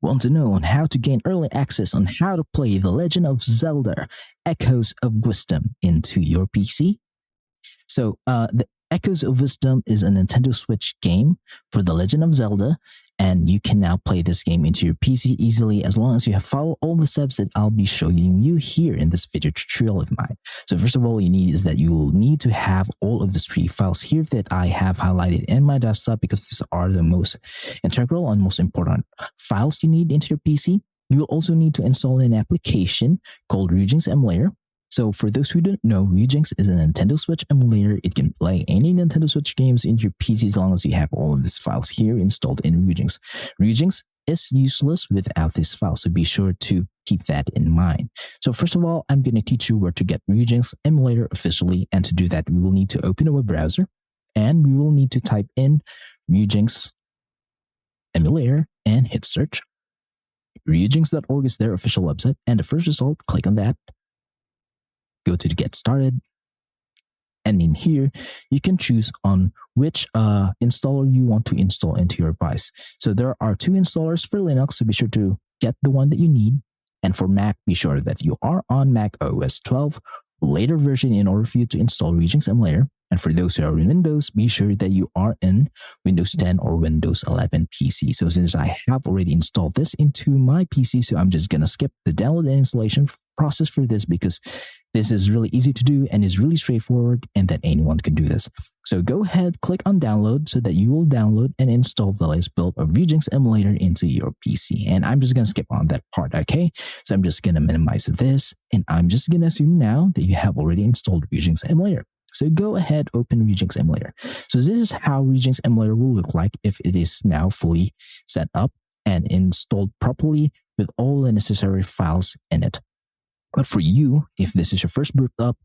Want to know on how to gain early access on how to play The Legend of Zelda Echoes of Wisdom into your PC? So, the Echoes of Wisdom is a Nintendo Switch game for The Legend of Zelda, and you can now play this game into your PC easily as long as you have followed all the steps that I'll be showing you here in this video tutorial of mine. So first of all, you need is that you will need to have all of the 3 files here that I have highlighted in my desktop because these are the most integral and most important files you need into your PC. You will also need to install an application called Ryujinx Emulator. So for those who don't know, Ryujinx is a Nintendo Switch emulator. It can play any Nintendo Switch games in your PC as long as you have all of these files here installed in Ryujinx. Ryujinx is useless without these files, so be sure to keep that in mind. So first of all, I'm going to teach you where to get Ryujinx emulator officially, and to do that, we will need to open a web browser, and we will need to type in Ryujinx emulator and hit search. Ryujinx.org is their official website, and the first result, click on that. Go to the Get Started, and in here you can choose on which installer you want to install into your device. So there are 2 installers for Linux, so be sure to get the one that you need. And for Mac, be sure that you are on Mac OS 12 later version in order for you to install Ryujinx emulator. And for those who are in Windows, be sure that you are in Windows 10 or Windows 11 PC. So since I have already installed this into my PC, so I'm just going to skip the download and installation process for this because this is really easy to do and is really straightforward and that anyone can do this. So go ahead, click on download so that you will download and install the latest build of Ryujinx emulator into your PC. And I'm just going to skip on that part, okay? So I'm just going to minimize this, and I'm just going to assume now that you have already installed Ryujinx emulator. So go ahead, open Ryujinx emulator. So this is how Ryujinx emulator will look like if it is now fully set up and installed properly with all the necessary files in it. But for you, if this is your first boot up,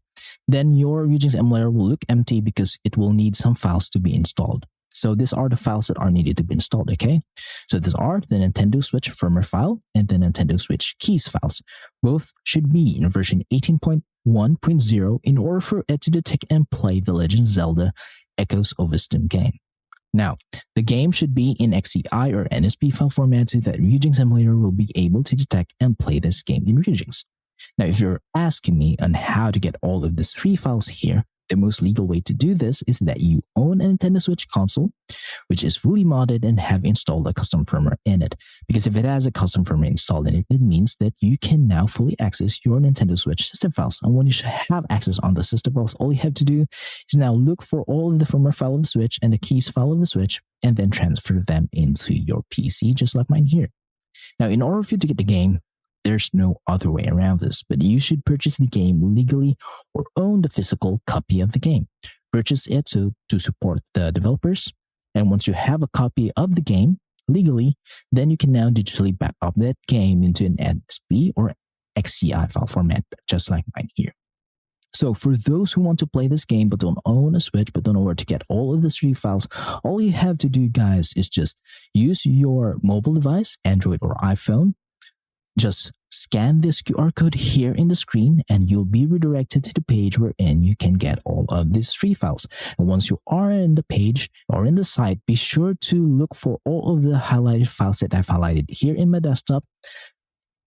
then your Ryujinx emulator will look empty because it will need some files to be installed. So these are the files that are needed to be installed, okay? So these are the Nintendo Switch firmware file and the Nintendo Switch keys files. Both should be in version 18.1.0 in order for it to detect and play The Legend of Zelda Echoes of Wisdom game. Now, the game should be in XCI or NSP file format so that Ryujinx emulator will be able to detect and play this game in Ryujinx. Now, if you're asking me on how to get all of these 3 files here, the most legal way to do this is that you own a Nintendo Switch console, which is fully modded and have installed a custom firmware in it. Because if it has a custom firmware installed in it, it means that you can now fully access your Nintendo Switch system files. And when you have access on the system files, all you have to do is now look for all of the firmware file of the Switch and the keys file of the Switch, and then transfer them into your PC, just like mine here. Now, in order for you to get the game, there's no other way around this, but you should purchase the game legally or own the physical copy of the game. Purchase it to support the developers, and once you have a copy of the game legally, then you can now digitally back up that game into an NSP or XCI file format, just like mine here. So for those who want to play this game but don't own a Switch but don't know where to get all of the 3 files, all you have to do, guys, is just use your mobile device, Android or iPhone. Just scan this QR code here in the screen and you'll be redirected to the page wherein you can get all of these 3 files. And once you are in the page or in the site, be sure to look for all of the highlighted files that I've highlighted here in my desktop,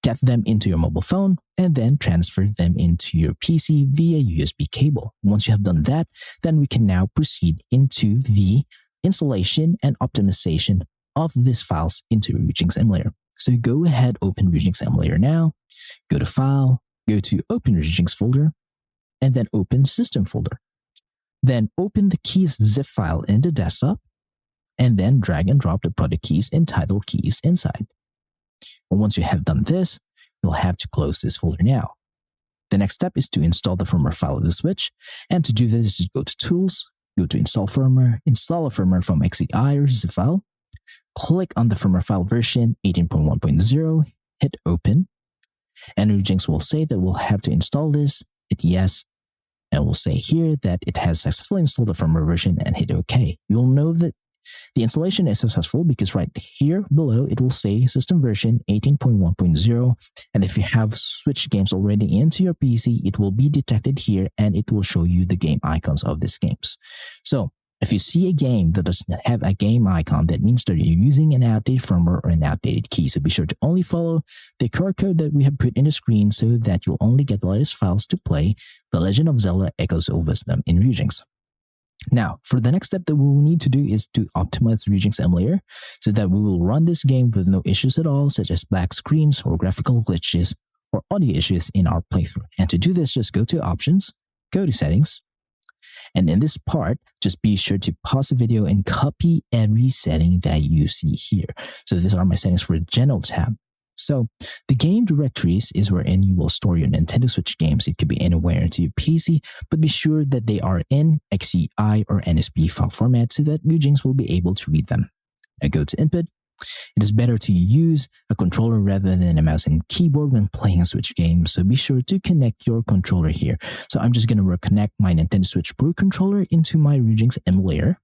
get them into your mobile phone, and then transfer them into your PC via USB cable. Once you have done that, then we can now proceed into the installation and optimization of these files into Ryujinx emulator. So go ahead, open Ryujinx emulator now, go to File, go to Open Ryujinx folder, and then open System folder. Then open the keys zip file in the desktop, and then drag and drop the product keys and title keys inside. And once you have done this, you'll have to close this folder now. The next step is to install the firmware file of the Switch, and to do this, just go to Tools, go to Install Firmware, install a firmware from XCI or zip file, click on the firmware file version 18.1.0, hit open, and Ryujinx will say that we'll have to install this, hit yes, and we'll say here that it has successfully installed the firmware version and hit OK. You'll know that the installation is successful because right here below it will say system version 18.1.0, and if you have Switch games already into your PC, it will be detected here and it will show you the game icons of these games. So If you see a game that does not have a game icon, that means that you're using an outdated firmware or an outdated key. So be sure to only follow the QR code that we have put in the screen so that you'll only get the latest files to play The Legend of Zelda Echoes of Wisdom in Ryujinx. Now, for the next step that we will need to do is to optimize Ryujinx Emulator so that we will run this game with no issues at all, such as black screens or graphical glitches or audio issues in our playthrough. And to do this, just go to Options, go to Settings, and in this part, just be sure to pause the video and copy every setting that you see here. So these are my settings for the General tab. So the game directories is wherein you will store your Nintendo Switch games. It could be anywhere into your PC, but be sure that they are in XCI or NSP file format so that Ryujinx will be able to read them. I go to Input. It is better to use a controller rather than a mouse and keyboard when playing a Switch game, so be sure to connect your controller here. So I'm just going to connect my Nintendo Switch Pro controller into my Ryujinx emulator.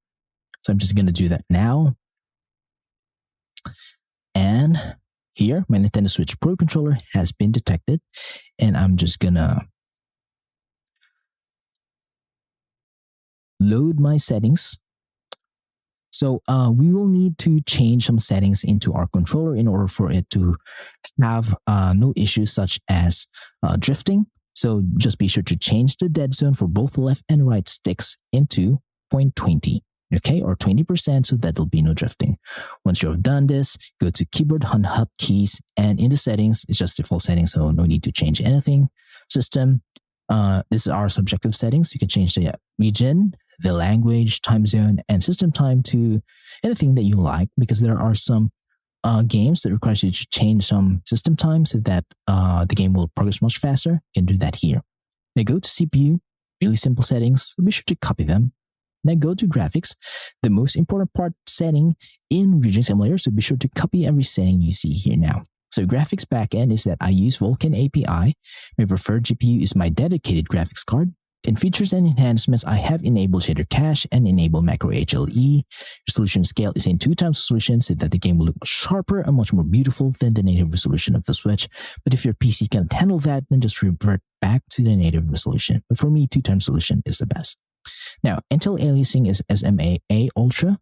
So I'm just going to do that now. And here, my Nintendo Switch Pro controller has been detected, and I'm just going to load my settings. So we will need to change some settings into our controller in order for it to have no issues such as drifting. So just be sure to change the dead zone for both left and right sticks into 0.20, okay, or 20%, so that there'll be no drifting. Once you have done this, go to Keyboard and Hotkeys, and in the settings, it's just default settings, so no need to change anything. System, this is our subjective settings. You can change the region, the language, time zone, and system time to anything that you like, because there are some games that requires you to change some system time so that the game will progress much faster. You can do that here. Now go to CPU, really simple settings, so be sure to copy them. Now go to graphics, the most important part setting in Ryujinx Emulator, so be sure to copy every setting you see here now. So graphics backend is that I use Vulkan API. My preferred GPU is my dedicated graphics card. In features and enhancements, I have enabled shader cache and enabled macro HLE. Resolution scale is in 2x resolution so that the game will look sharper and much more beautiful than the native resolution of the Switch. But if your PC can't handle that, then just revert back to the native resolution. But for me, 2x resolution is the best. Now, Intel aliasing is SMAA Ultra.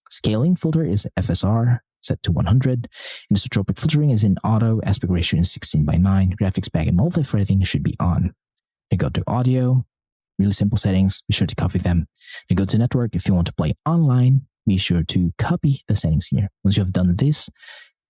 Scaling filter is FSR, set to 100. Anisotropic filtering is in auto. Aspect ratio is 16:9. Graphics backend multi-threading should be on. Now go to audio. Really simple settings, be sure to copy them. Now go to network. If you want to play online, be sure to copy the settings here. Once you have done this,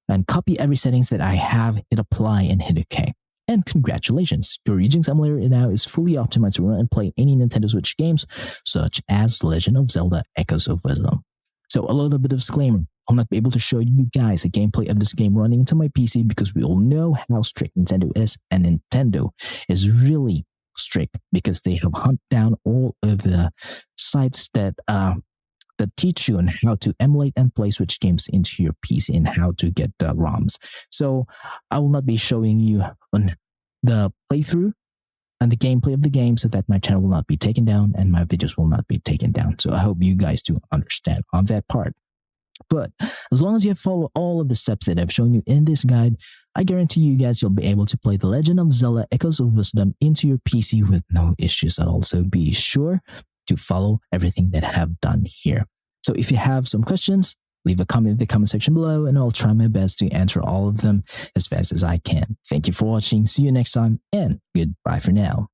and copy every settings that I have, hit apply and hit OK. And congratulations, your Ryujinx emulator now is fully optimized to run and play any Nintendo Switch games, such as Legend of Zelda Echoes of Wisdom. So a little bit of disclaimer, I'll not be able to show you guys a gameplay of this game running into my PC because we all know how strict Nintendo is, and Nintendo is really strict because they have hunted down all of the sites that teach you on how to emulate and play Switch games into your PC and how to get ROMs. So I will not be showing you on the playthrough and the gameplay of the game so that my channel will not be taken down and my videos will not be taken down. So I hope you guys do understand on that part. But as long as you follow all of the steps that I've shown you in this guide, I guarantee you guys you'll be able to play The Legend of Zelda Echoes of Wisdom into your PC with no issues at all. So be sure to follow everything that I have done here. So if you have some questions, leave a comment in the comment section below and I'll try my best to answer all of them as fast as I can. Thank you for watching. See you next time and goodbye for now.